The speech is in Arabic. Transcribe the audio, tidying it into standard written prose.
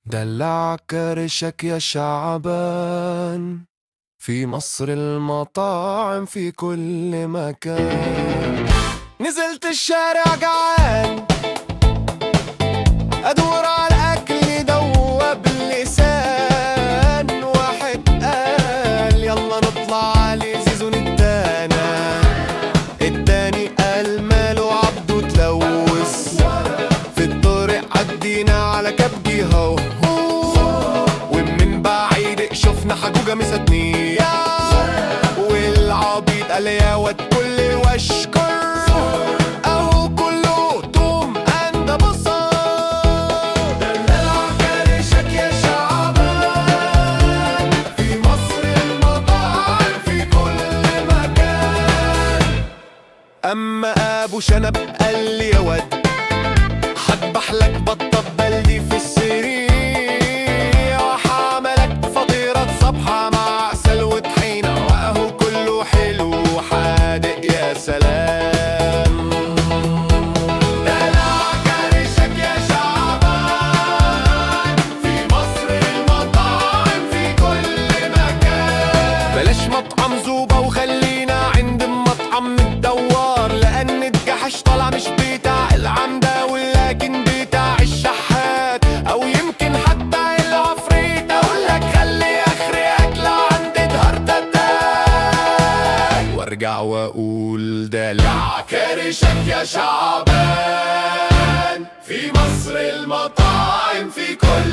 دلع كرشك يا شعبان، في مصر المطاعم في كل مكان. نزلت الشارع جعان ادور على الاكل يدوب اللسان، واحد قال يلا نطلع على زيزو نتانا، التاني قال ماله عبده تلوث، في الطريق عدينا على كبدي هو، ومن بعيد شفنا حجوجة مساتنية، والعبيط قال يا واد كل واشكر اهو كله توم اند بصل. دلع كرشك يا شعبان، في مصر المطاعم في كل مكان. اما ابو شنب قال لي يا واد هذبح لك بطة بلدي في السريع، وحعملك فطيرة صبحة مع عسل وطحينة، واهو كله حلو وحادق يا سلام. دلع كرشك يا شعبان، في مصر المطاعم في كل مكان. بلاش مطعم زوبة وخلينا عند المطعم الدوار، لأن الجحش طالع مش بتاع العمدة ولكن بتاع الشحات، أو يمكن حتى العفريت. أقولك خلي آخري أكلة عند هارتاتاك، وارجع وأقول دلع كرشك يا شعبان، في مصر المطاعم في كل